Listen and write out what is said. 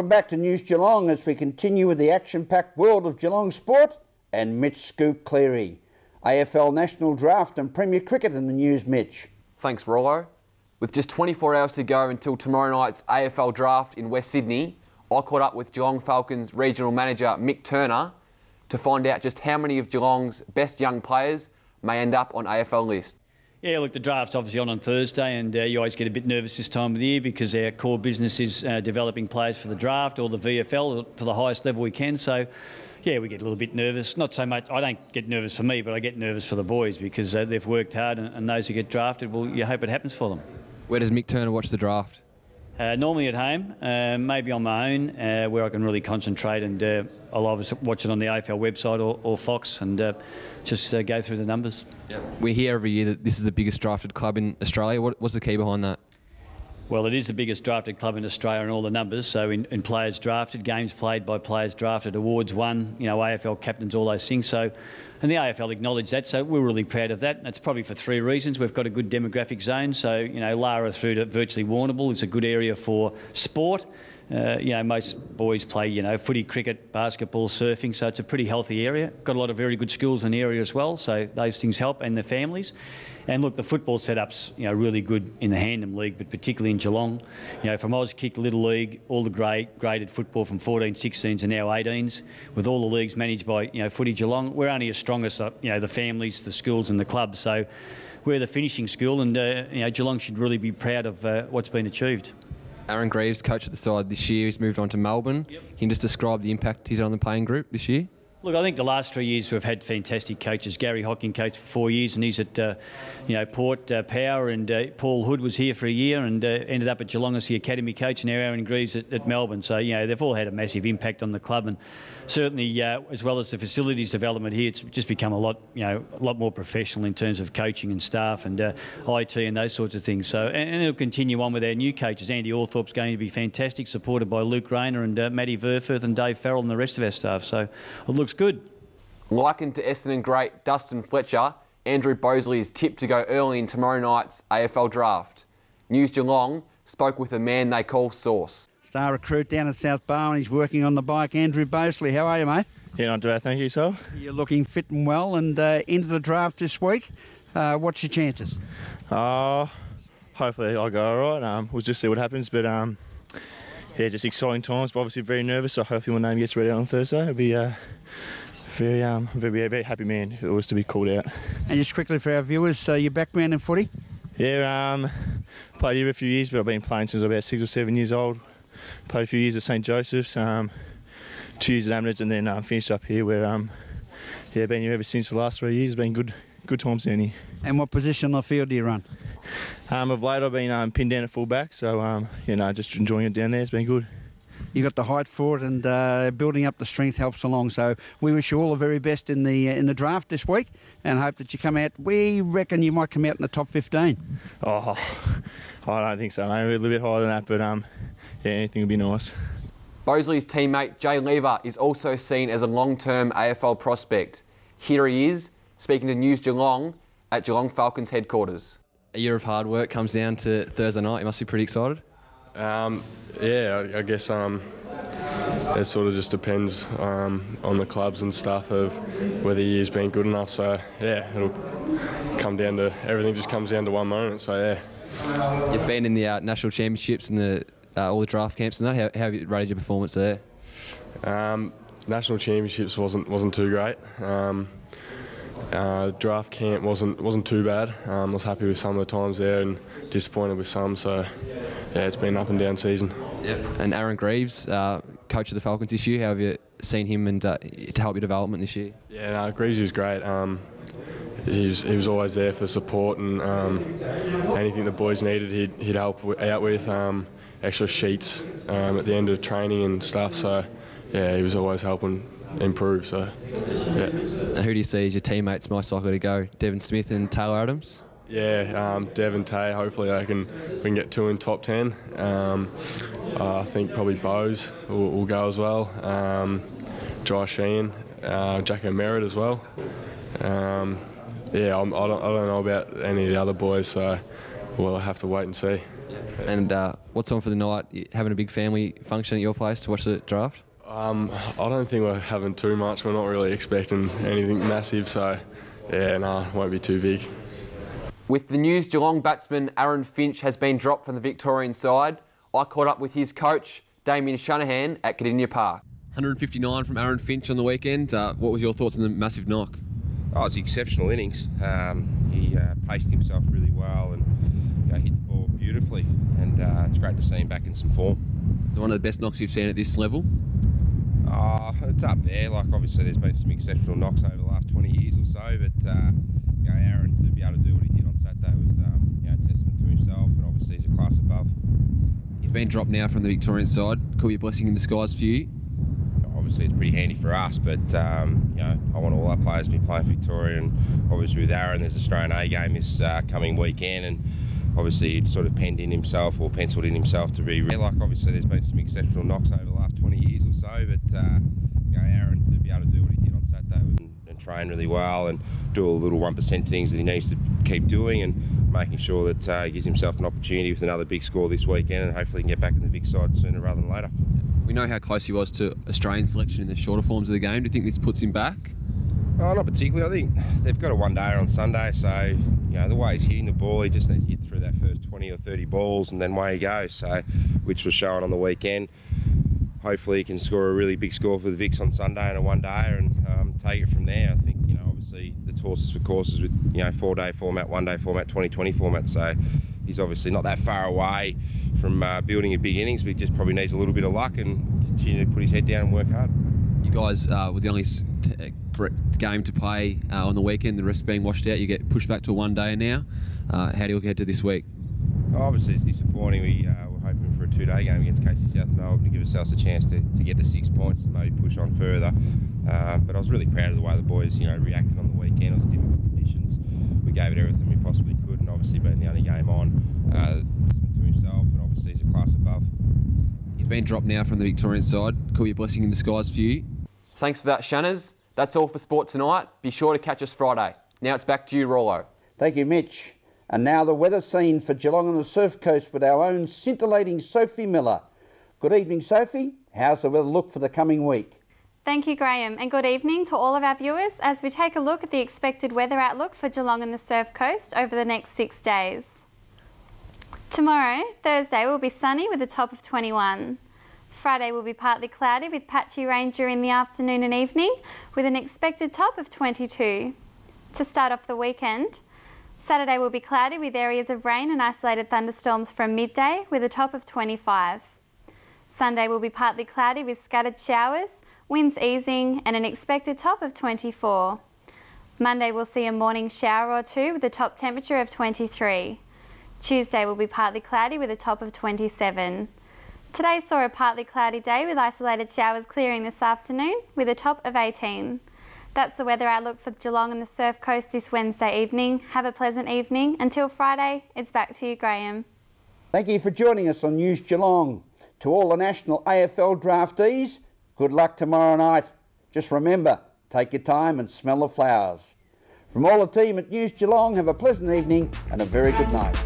Welcome back to News Geelong as we continue with the action-packed world of Geelong sport and Mitch Scoop Cleary. AFL National Draft and Premier Cricket in the news, Mitch. Thanks, Rollo. With just 24 hours to go until tomorrow night's AFL Draft in West Sydney, I caught up with Geelong Falcons Regional Manager Mick Turner to find out just how many of Geelong's best young players may end up on AFL list. Yeah, look, the draft's obviously on Thursday, and you always get a bit nervous this time of the year because our core business is developing players for the draft or the VFL to the highest level we can. So, yeah, we get a little bit nervous. Not so much, I don't get nervous for me, but I get nervous for the boys because they've worked hard, and those who get drafted, well, you hope it happens for them. Where does Mick Turner watch the draft? Normally at home, maybe on my own, where I can really concentrate, and I'll obviously watch it on the AFL website or Fox and just go through the numbers. Yep. We hear every year that this is the biggest drafted club in Australia. What's the key behind that? Well, it is the biggest drafted club in Australia in all the numbers. So in players drafted, games played by players drafted, awards won, AFL captains, all those things. So, and the AFL acknowledge that, so we're really proud of that. That's probably for three reasons. We've got a good demographic zone, so Lara through to virtually Warrnambool. It's a good area for sport. Most boys play, footy, cricket, basketball, surfing, so it's a pretty healthy area. Got a lot of very good schools in the area as well, so those things help, and the families. And look, the football setup's really good in the Handham League, but particularly in Geelong. From Auskick, Little League, all the graded football from 14, 16s and now 18s, with all the leagues managed by Footy Geelong. We're only as strong as the families, the schools and the clubs. So we're the finishing school, and Geelong should really be proud of what's been achieved. Aaron Greaves, coach at the side this year, he's moved on to Melbourne. Yep. Can you just describe the impact he's had on the playing group this year? Look, I think the last 3 years we've had fantastic coaches. Gary Hocking coached for 4 years, and he's at Port Power, and Paul Hood was here for a year and ended up at Geelong as the academy coach, and now Aaron Greaves at Melbourne. So they've all had a massive impact on the club, and certainly as well as the facilities development here, it's just become a lot more professional in terms of coaching and staff and IT and those sorts of things. So and it'll continue on with our new coaches. Andy Althorpe's going to be fantastic, supported by Luke Rayner and Matty Verfurth and Dave Farrell and the rest of our staff. So it looks good. Likened to Essendon great Dustin Fletcher, Andrew Bosley is tipped to go early in tomorrow night's AFL Draft. News Geelong spoke with a man they call Source. Star recruit down at South Barwon, he's working on the bike. Andrew Bosley, how are you, mate? Yeah, not too bad, thank you, sir. You're looking fit and well, and into the draft this week. What's your chances? Hopefully I'll go all right. We'll just see what happens, but yeah, just exciting times, but obviously very nervous, so hopefully my name gets read out on Thursday. It'll be very happy man if it was to be called out. And just quickly for our viewers, your background in footy? Yeah, played here a few years, but I've been playing since I was about 6 or 7 years old. Played a few years at St Joseph's, 2 years at Amherst, and then finished up here where, been here ever since for the last 3 years. It's been good times down here. And what position on the field do you run? Of late I've been pinned down at full back, so just enjoying it down there. It's been good. You got the height for it, and building up the strength helps along. So we wish you all the very best in the draft this week, and hope that you come out. We reckon you might come out in the top 15. Oh, I don't think so, mate. We're a little bit higher than that, but anything would be nice. Bosley's teammate Jay Lever is also seen as a long-term AFL prospect. Here he is, speaking to News Geelong at Geelong Falcons headquarters. A year of hard work comes down to Thursday night. You must be pretty excited. Yeah, I guess it sort of just depends on the clubs and stuff of whether the year's been good enough. So yeah, it'll come down to everything. Just comes down to one moment. So yeah. You've been in the national championships and all the draft camps and that. How have you rated your performance there? National championships wasn't too great. Draft camp wasn't too bad. I was happy with some of the times there and disappointed with some. So yeah, it's been an up and down season. Yep. And Aaron Greaves, coach of the Falcons this year. How have you seen him and to help your development this year? Yeah, Greaves was great. He was always there for support and anything the boys needed, he'd help out with. Extra sheets at the end of training and stuff. So yeah, he was always helping improve. So yeah. And who do you see as your teammates most likely to go? Devon Smith and Taylor Adams? Yeah, Dev and Tay, hopefully we can get 2 in top 10. I think probably Bose will go as well. Dry Sheehan, Jacko Merritt as well. Yeah, I don't know about any of the other boys, so we'll have to wait and see. And what's on for the night? You having a big family function at your place to watch the draft? I don't think we're having too much. We're not really expecting anything massive, so yeah, no, it won't be too big. With the news Geelong batsman Aaron Finch has been dropped from the Victorian side, I caught up with his coach, Damien Shanahan, at Cardinia Park. 159 from Aaron Finch on the weekend. What was your thoughts on the massive knock? Oh, it was exceptional innings. He paced himself really well and hit the ball beautifully, and it's great to see him back in some form. Is it one of the best knocks you've seen at this level? It's up there. Like, obviously there's been some exceptional knocks over the last 20 years or so, but Aaron, to be able to do what he did on Saturday was a testament to himself, and obviously he's a class above. He's been dropped now from the Victorian side. Could be a blessing in disguise for you. Obviously it's pretty handy for us, but I want all our players to be playing for Victoria, and obviously with Aaron there's Australian A game this coming weekend, and obviously he'd sort of penned in himself or penciled in himself to be like, obviously there's been some exceptional knocks over the last 20 years or so, but Aaron, to be able to do what he did on Saturday and train really well and do all the little 1% things that he needs to keep doing, and making sure that he gives himself an opportunity with another big score this weekend, and hopefully he can get back in the Vic side sooner rather than later. We know how close he was to Australian selection in the shorter forms of the game. Do you think this puts him back? Oh, not particularly. I think they've got a one-dayer on Sunday, so the way he's hitting the ball, he just needs to get through that first 20 or 30 balls, and then away he goes. So, which was shown on the weekend. Hopefully, he can score a really big score for the Vics on Sunday and a one-dayer, and take it from there. I think obviously it's horses for courses with 4-day format, 1-day format, 20-20 format. So he's obviously not that far away from building a big innings, but he just probably needs a little bit of luck and continue to put his head down and work hard. You guys were the only game to play on the weekend, the rest being washed out. You get pushed back to a one-day now. How do you look ahead to this week? Obviously it's disappointing. We were hoping for a 2-day game against Casey South Melbourne to give ourselves a chance to get the 6 points and maybe push on further. But I was really proud of the way the boys reacted on the weekend. It was difficult conditions. We gave it everything we possibly could, and obviously being the only game on, to himself, and obviously he's a class above. He's been dropped now from the Victorian side. Could be a blessing in disguise for you. Thanks for that, Shanners. That's all for sport tonight. Be sure to catch us Friday. Now it's back to you, Rollo. Thank you, Mitch. And now the weather scene for Geelong and the Surf Coast with our own scintillating Sophie Miller. Good evening, Sophie. How's the weather look for the coming week? Thank you, Graham, and good evening to all of our viewers as we take a look at the expected weather outlook for Geelong and the Surf Coast over the next 6 days. Tomorrow, Thursday, will be sunny with a top of 21. Friday will be partly cloudy with patchy rain during the afternoon and evening with an expected top of 22. To start off the weekend, Saturday will be cloudy with areas of rain and isolated thunderstorms from midday with a top of 25. Sunday will be partly cloudy with scattered showers, winds easing and an expected top of 24. Monday will see a morning shower or two with a top temperature of 23. Tuesday will be partly cloudy with a top of 27. Today saw a partly cloudy day with isolated showers clearing this afternoon with a top of 18. That's the weather outlook for Geelong and the Surf Coast this Wednesday evening. Have a pleasant evening. Until Friday, it's back to you, Graham. Thank you for joining us on News Geelong. To all the national AFL draftees, good luck tomorrow night. Just remember, take your time and smell the flowers. From all the team at News Geelong, have a pleasant evening and a very good night.